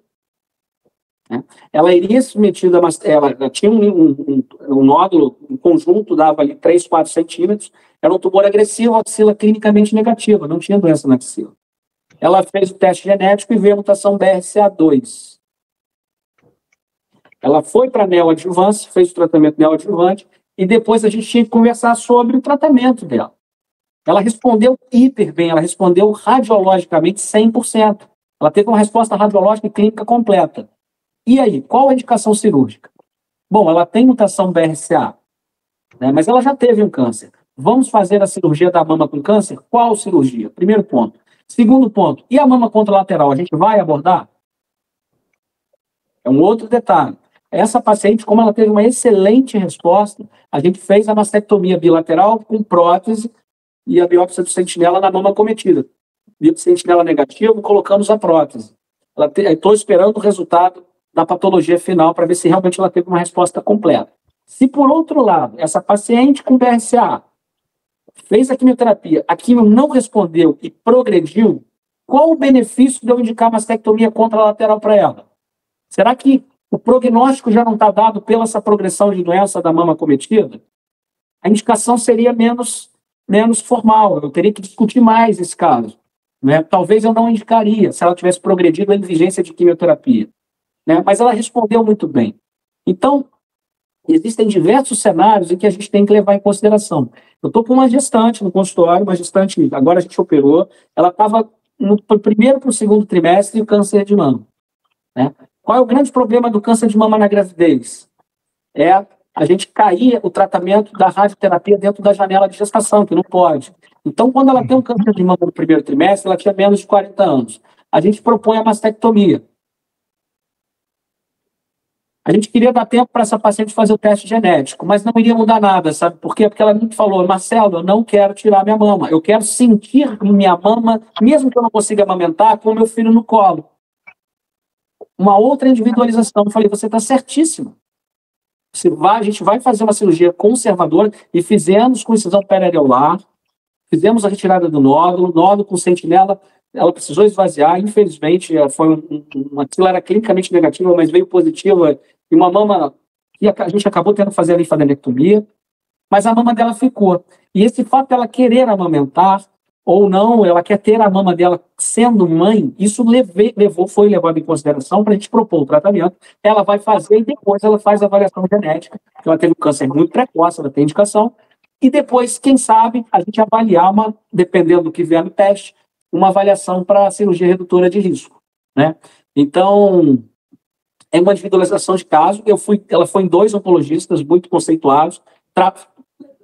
né? Ela iria submetida, ela tinha um nódulo, um conjunto, dava ali 3, 4 centímetros, era um tumor agressivo, axila clinicamente negativa, não tinha doença na axila. Ela fez o teste genético e veio a mutação BRCA2. Ela foi para a neoadjuvância, fez o tratamento neoadjuvante, e depois a gente tinha que conversar sobre o tratamento dela. Ela respondeu hiper bem, ela respondeu radiologicamente 100%. Ela teve uma resposta radiológica e clínica completa. E aí, qual a indicação cirúrgica? Bom, ela tem mutação BRCA, né, mas ela já teve um câncer. Vamos fazer a cirurgia da mama com câncer? Qual cirurgia? Primeiro ponto. Segundo ponto, e a mama contralateral? A gente vai abordar? É um outro detalhe. Essa paciente, como ela teve uma excelente resposta, a gente fez a mastectomia bilateral com prótese e a biópsia do sentinela na mama cometida. Biópsia sentinela negativo, colocamos a prótese. Estou esperando o resultado da patologia final para ver se realmente ela teve uma resposta completa. Se, por outro lado, essa paciente com BRCA fez a quimioterapia, a quimio não respondeu e progrediu, qual o benefício de eu indicar mastectomia contralateral para ela? Será que o prognóstico já não está dado pela essa progressão de doença da mama cometida? A indicação seria menos formal, eu teria que discutir mais esse caso. Né? Talvez eu não indicaria se ela tivesse progredido a exigência de quimioterapia. Né? Mas ela respondeu muito bem. Então, existem diversos cenários em que a gente tem que levar em consideração. Eu estou com uma gestante no consultório, uma gestante, agora a gente operou, ela estava no primeiro para o segundo trimestre de câncer de mama. Né? Qual é o grande problema do câncer de mama na gravidez? É a gente caía o tratamento da radioterapia dentro da janela de gestação, que não pode. Então, quando ela tem um câncer de mama no primeiro trimestre, ela tinha menos de 40 anos. A gente propõe a mastectomia. A gente queria dar tempo para essa paciente fazer o teste genético, mas não iria mudar nada, sabe por quê? Porque ela me falou, Marcelo, eu não quero tirar minha mama, eu quero sentir minha mama, mesmo que eu não consiga amamentar, com o meu filho no colo. Uma outra individualização. Eu falei, você está certíssimo. A gente vai fazer uma cirurgia conservadora e fizemos com incisão periareolar, fizemos a retirada do nódulo com sentinela, ela precisou esvaziar, infelizmente, uma axila era clinicamente negativa, mas veio positiva, e uma mama que a gente acabou tendo que fazer a linfadenectomia, mas a mama dela ficou. E esse fato dela querer amamentar, ou não, ela quer ter a mama dela sendo mãe, isso foi levado em consideração para a gente propor o tratamento. Ela vai fazer e depois ela faz a avaliação genética, porque ela teve um câncer muito precoce, ela tem indicação, e depois, quem sabe, a gente avaliar, dependendo do que vier no teste, uma avaliação para cirurgia redutora de risco, né? Então, é uma individualização de caso. Ela foi em 2 oncologistas muito conceituados. A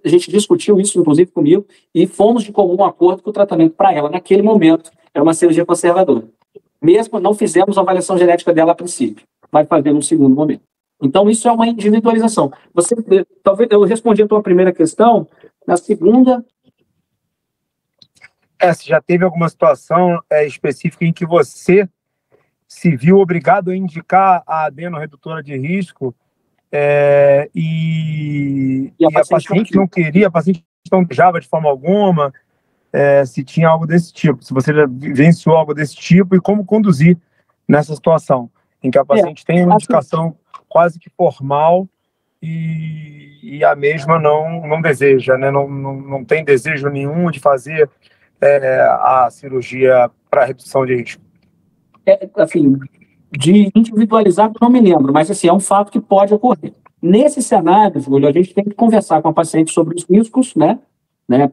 gente discutiu isso, inclusive, comigo, e fomos de comum acordo que o tratamento para ela, naquele momento, era uma cirurgia conservadora. Mesmo não fizemos a avaliação genética dela a princípio, vai fazer no segundo momento. Então, isso é uma individualização. Talvez eu respondi a tua primeira questão, na segunda... Se já teve alguma situação específica em que você se viu obrigado a indicar a adeno-redutora de risco e a paciente não queria, a paciente não desejava de forma alguma, se tinha algo desse tipo, se você já vivenciou algo desse tipo e como conduzir nessa situação, em que a paciente tem uma indicação quase que formal e a mesma não deseja, né? Não tem desejo nenhum de fazer a cirurgia para redução de risco. Assim, de individualizar, não me lembro, mas assim, é um fato que pode ocorrer. Nesse cenário, Júlio, a gente tem que conversar com a paciente sobre os riscos, né?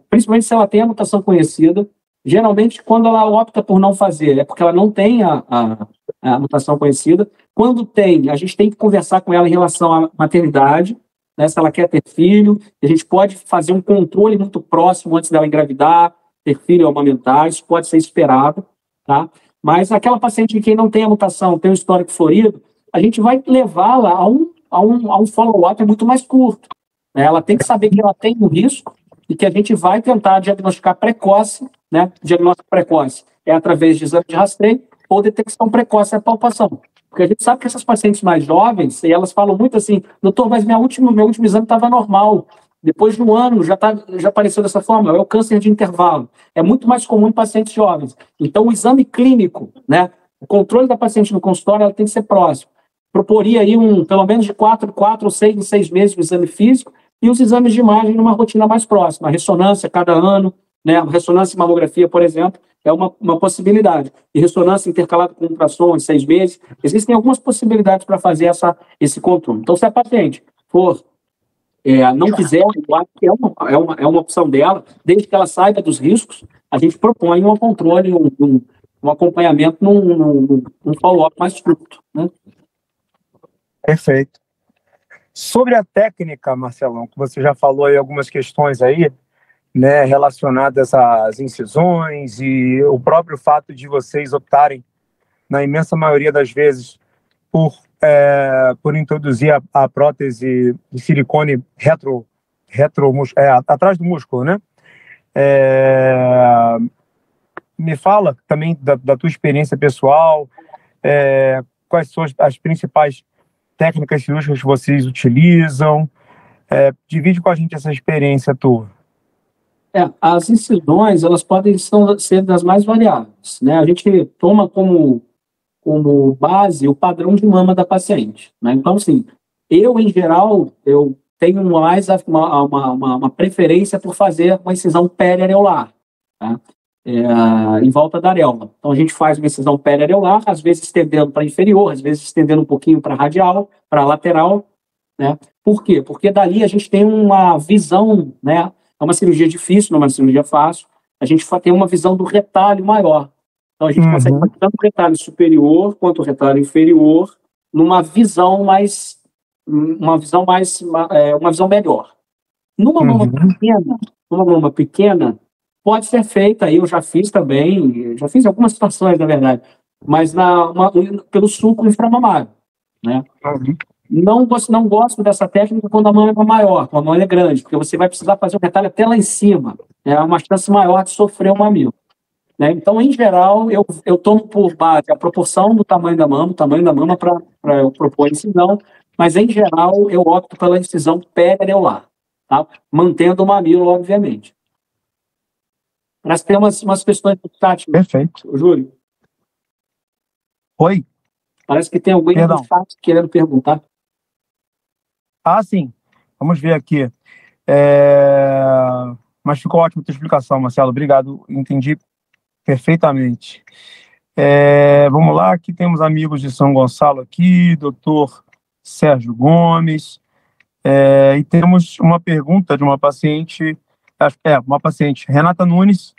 Principalmente se ela tem a mutação conhecida. Geralmente, quando ela opta por não fazer, é porque ela não tem a mutação conhecida. Quando tem, a gente tem que conversar com ela em relação à maternidade, né? Se ela quer ter filho, a gente pode fazer um controle muito próximo antes dela engravidar, ter filho ou amamentar, isso pode ser esperado, tá? Mas aquela paciente em quem não tem a mutação, tem um histórico florido, a gente vai levá-la a um follow-up muito mais curto, né? Ela tem que saber que ela tem um risco e que a gente vai tentar diagnosticar precoce, né? Diagnóstico precoce é através de exame de rastreio ou detecção precoce é palpação. Porque a gente sabe que essas pacientes mais jovens, e elas falam muito assim, doutor, mas meu último exame estava normal. Depois de um ano, já apareceu dessa forma, é o câncer de intervalo. É muito mais comum em pacientes jovens. Então, o exame clínico, né, o controle da paciente no consultório, ela tem que ser próximo. Proporia aí pelo menos de 4 ou 6 em 6 meses o exame físico e os exames de imagem numa rotina mais próxima. A ressonância cada ano, né, a ressonância e mamografia, por exemplo, é uma possibilidade. E ressonância intercalada com ultrassom em 6 meses. Existem algumas possibilidades para fazer esse controle. Então, se a paciente for... não quiser, eu acho que é uma opção dela, desde que ela saiba dos riscos, a gente propõe um controle, um acompanhamento num follow-up mais curto, né? Perfeito. Sobre a técnica, Marcelão, que você já falou aí algumas questões aí, né, relacionadas às incisões e o próprio fato de vocês optarem, na imensa maioria das vezes, por introduzir a prótese de silicone atrás do músculo, né? Me fala também da tua experiência pessoal, quais são as principais técnicas cirúrgicas que vocês utilizam, divide com a gente essa experiência tua. As incisões, elas podem ser das mais variáveis, né? A gente toma como base o padrão de mama da paciente, né? Então, assim, em geral, eu tenho mais uma preferência por fazer uma incisão periareolar, tá? Em volta da areola. Então, a gente faz uma incisão periareolar, às vezes estendendo para inferior, às vezes estendendo um pouquinho para radial, para lateral, né? Por quê? Porque dali a gente tem uma visão, né? É uma cirurgia difícil, não é uma cirurgia fácil, a gente tem uma visão do retalho maior. Então, a gente consegue fazer tanto o retalho superior quanto o retalho inferior numa visão mais uma visão uma visão melhor. Numa mama pequena, pode ser feita, aí eu já fiz também, já fiz algumas situações, na verdade, mas pelo suco inframamário, né? Não gosto dessa técnica quando a mama é maior, quando a mama é grande, porque você vai precisar fazer o retalho até lá em cima. É uma chance maior de sofrer o mamilo. Né? Então, em geral, eu tomo por base a proporção do tamanho da mama para eu propor a incisão, mas, em geral, eu opto pela incisão periareolar, tá? Mantendo o mamilo, obviamente. Mas tem umas questões do chat. Perfeito. Júlio. Oi? Parece que tem alguém no chat querendo perguntar. Ah, sim. Vamos ver aqui. Mas ficou ótima a tua explicação, Marcelo. Obrigado. Entendi perfeitamente. Vamos lá. Aqui temos amigos de São Gonçalo aqui, doutor Sérgio Gomes. E temos uma pergunta de uma paciente, Renata Nunes.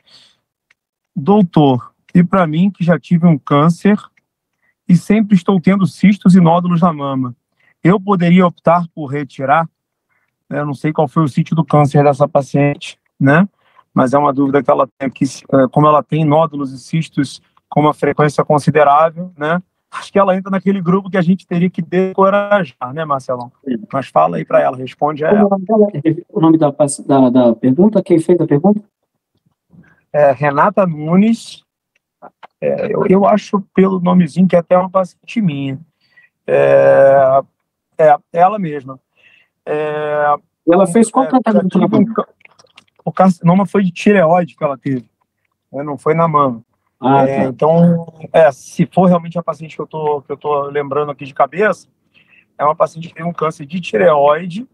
Doutor, e para mim que já tive um câncer e sempre estou tendo cistos e nódulos na mama, eu poderia optar por retirar? Eu não sei qual foi o sítio do câncer dessa paciente, né? Mas é uma dúvida que ela tem, que como ela tem nódulos e cistos com uma frequência considerável, né? Acho que ela entra naquele grupo que a gente teria que decorajar, né, Marcelão? Mas fala aí para ela, responde a ela. O nome da pergunta? Quem fez a pergunta? Renata Nunes. Eu acho pelo nomezinho que é até uma paciente minha. Ela mesma. Ela fez qual tratamento? O carcinoma foi de tireoide que ela teve, né? Não foi na mama. Tá. Então, se for realmente a paciente que eu tô lembrando aqui de cabeça, é uma paciente que tem um câncer de tireoide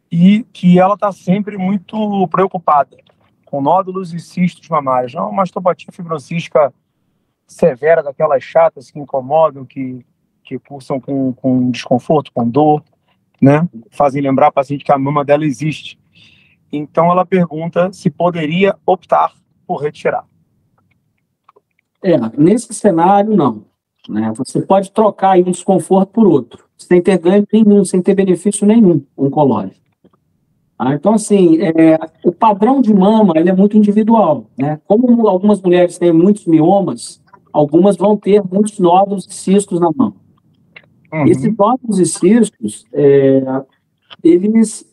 e que ela está sempre muito preocupada com nódulos e cistos mamários. Não é uma mastopatia fibrocística severa, daquelas chatas que incomodam, que cursam com desconforto, com dor, né? Fazem lembrar a paciente que a mama dela existe. Então, ela pergunta se poderia optar por retirar. Nesse cenário, não. Né? Você pode trocar aí um desconforto por outro, sem ter ganho nenhum, sem ter benefício nenhum oncológico. Então, assim, o padrão de mama ele é muito individual. Né? Como algumas mulheres têm muitos miomas, algumas vão ter muitos nódulos e cistos na mama. Esses nódulos e cistos, eles,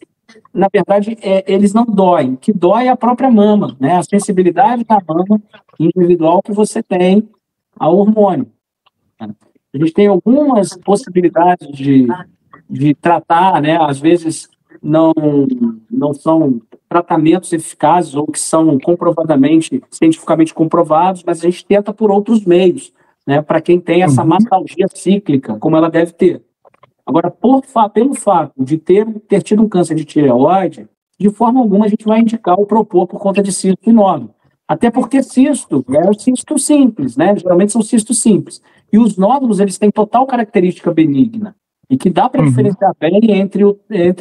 na verdade, eles não doem. O que dói é a própria mama, né? A sensibilidade da mama individual que você tem ao hormônio. A gente tem algumas possibilidades de tratar, né? Às vezes não são tratamentos eficazes ou que são comprovadamente, cientificamente comprovados, mas a gente tenta por outros meios, né? Para quem tem essa mastalgia cíclica, como ela deve ter. Agora, pelo fato de ter tido um câncer de tireoide, de forma alguma a gente vai indicar ou propor por conta de cisto e nódulo. Até porque cisto é um cisto simples, né? Geralmente são cistos simples. E os nódulos, eles têm total característica benigna. E que dá para diferenciar bem entre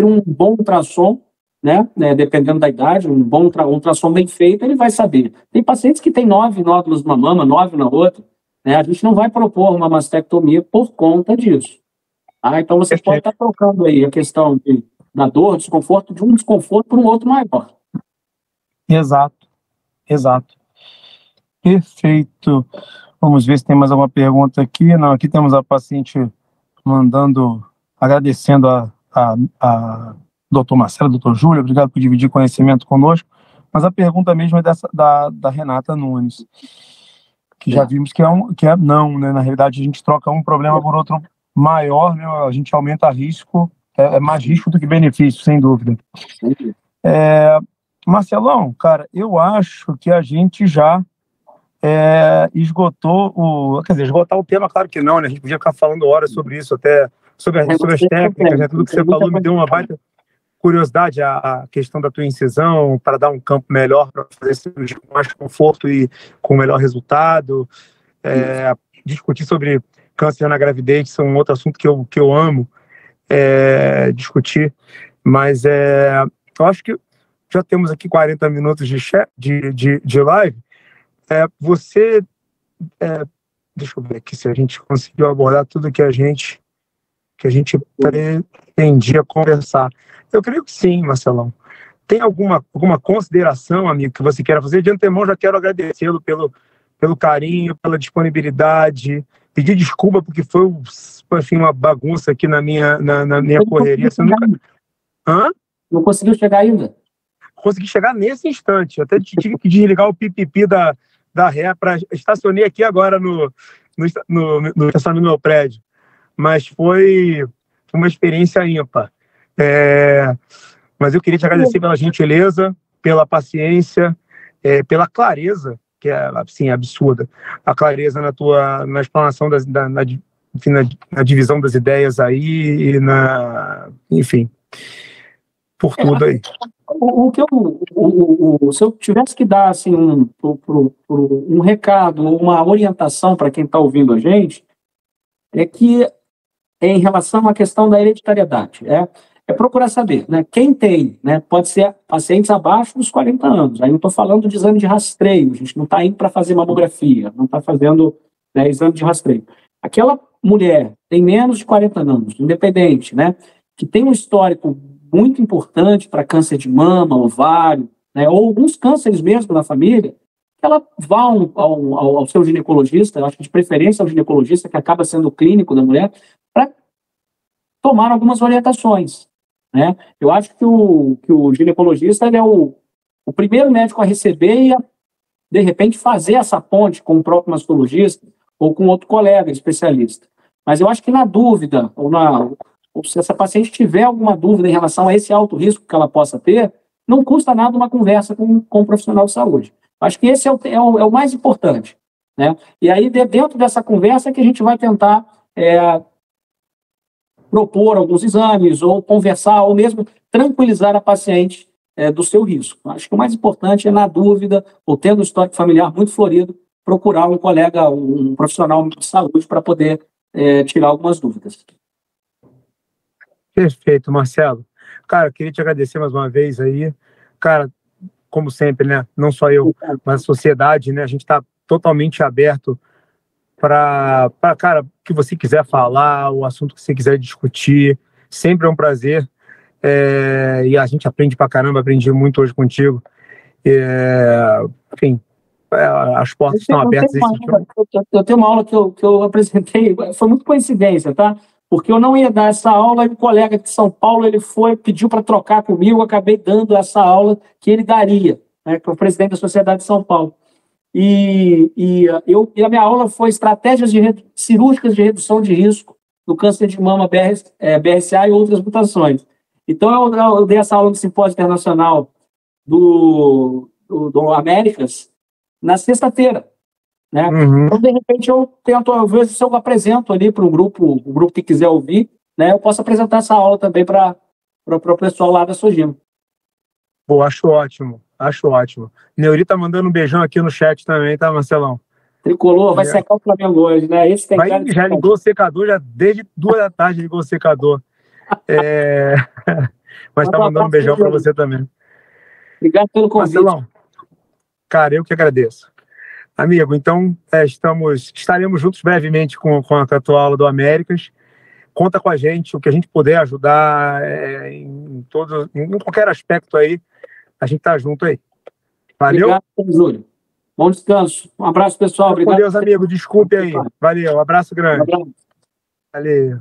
um bom ultrassom, né? Dependendo da idade, um bom ultrassom bem feito, ele vai saber. Tem pacientes que têm 9 nódulos numa mama, 9 na outra. Né? A gente não vai propor uma mastectomia por conta disso. Então você pode estar trocando aí a questão da dor, desconforto, de um desconforto por um outro maior. Exato. Perfeito. Vamos ver se tem mais alguma pergunta aqui. Não, aqui temos a paciente agradecendo a doutor Marcelo, doutor Júlio, obrigado por dividir conhecimento conosco. Mas a pergunta mesmo é da Renata Nunes, que já vimos que não, né? Na realidade, a gente troca um problema por outro maior, né? A gente aumenta risco, é mais risco do que benefício, sem dúvida. Marcelão, cara, eu acho que a gente já esgotou esgotar o tema, claro que não, né? A gente podia ficar falando horas sobre isso, até sobre as técnicas, né? Tudo que você falou me deu uma baita curiosidade, a questão da tua incisão, para dar um campo melhor, para fazer cirurgia com mais conforto e com melhor resultado. Discutir sobre câncer na gravidez, que é um outro assunto que eu amo discutir, mas eu acho que já temos aqui 40 minutos de live. Deixa eu ver aqui se a gente conseguiu abordar tudo que a gente que a gente pretendia conversar. Eu creio que sim, Marcelão. Tem alguma consideração, amigo, que você queira fazer? De antemão, já quero agradecê-lo pelo carinho, pela disponibilidade, pedir desculpa porque foi enfim, uma bagunça aqui na minha correria. Você nunca... Hã? Não conseguiu chegar ainda? Consegui chegar nesse instante. Eu até tive que desligar o pipipi da ré para estacionei aqui agora no estacionamento do meu prédio. Mas foi uma experiência ímpar. Mas eu queria te agradecer pela gentileza, pela paciência, pela clareza, que é assim, absurda, a clareza na explanação na divisão das ideias aí e enfim, por tudo aí. Se eu tivesse que dar assim, um recado, uma orientação para quem está ouvindo a gente, é que em relação à questão da hereditariedade, é procurar saber, né? Quem tem, né? Pode ser pacientes abaixo dos 40 anos. Aí não estou falando de exame de rastreio, a gente não está indo para fazer mamografia, não está fazendo, né, exame de rastreio. Aquela mulher tem menos de 40 anos, independente, né? Que tem um histórico muito importante para câncer de mama, ovário, né? Ou alguns cânceres mesmo na família, ela vá ao seu ginecologista, eu acho que de preferência ao ginecologista, que acaba sendo o clínico da mulher, para tomar algumas orientações, né? Eu acho que o ginecologista ele é o primeiro médico a receber e a, de repente, fazer essa ponte com o próprio mastologista ou com outro colega especialista. Mas eu acho que na dúvida, ou se essa paciente tiver alguma dúvida em relação a esse alto risco que ela possa ter, não custa nada uma conversa com um profissional de saúde. Acho que esse é o mais importante, né? E aí, dentro dessa conversa, que a gente vai tentar propor alguns exames, ou conversar, ou mesmo tranquilizar a paciente do seu risco. Acho que o mais importante é, na dúvida, ou tendo um histórico familiar muito florido, procurar um colega, um profissional de saúde para poder tirar algumas dúvidas. Perfeito, Marcelo. Cara, queria te agradecer mais uma vez aí. Cara, como sempre, né? Não só eu, mas a sociedade, né? A gente está totalmente aberto para, cara, o que você quiser falar, o assunto que você quiser discutir. Sempre é um prazer. E a gente aprende pra caramba, aprendi muito hoje contigo. Enfim, as portas estão abertas. Eu tenho uma aula que eu apresentei, foi muito coincidência, tá? Porque eu não ia dar essa aula e um colega de São Paulo, ele pediu para trocar comigo, eu acabei dando essa aula que ele daria, né, que é o presidente da Sociedade de São Paulo. E a minha aula foi estratégias cirúrgicas de redução de risco do câncer de mama, BRCA e outras mutações. Então, eu dei essa aula no Simpósio Internacional do Américas na sexta-feira, né? Uhum. Então, de repente, eu ver se eu apresento ali para o grupo que quiser ouvir, né? Eu posso apresentar essa aula também para o pessoal lá da Sogimo. Pô, acho ótimo. Neuri tá mandando um beijão aqui no chat também, tá, Marcelão? Tricolor, vai secar o Flamengo hoje, né? Esse tem já ligou o secador, já desde 2 da tarde ligou o secador. Mas tá mandando um beijão para você também. Obrigado pelo convite. Marcelão, cara, eu que agradeço. Amigo, então estaremos juntos brevemente com a tua aula do Américas. Conta com a gente, o que a gente puder ajudar em qualquer aspecto aí, a gente tá junto aí. Valeu? Obrigado, Júlio. Bom descanso. Um abraço, pessoal. Obrigado. Com Deus, amigo. Desculpe aí. Valeu. Um abraço grande. Um abraço. Valeu.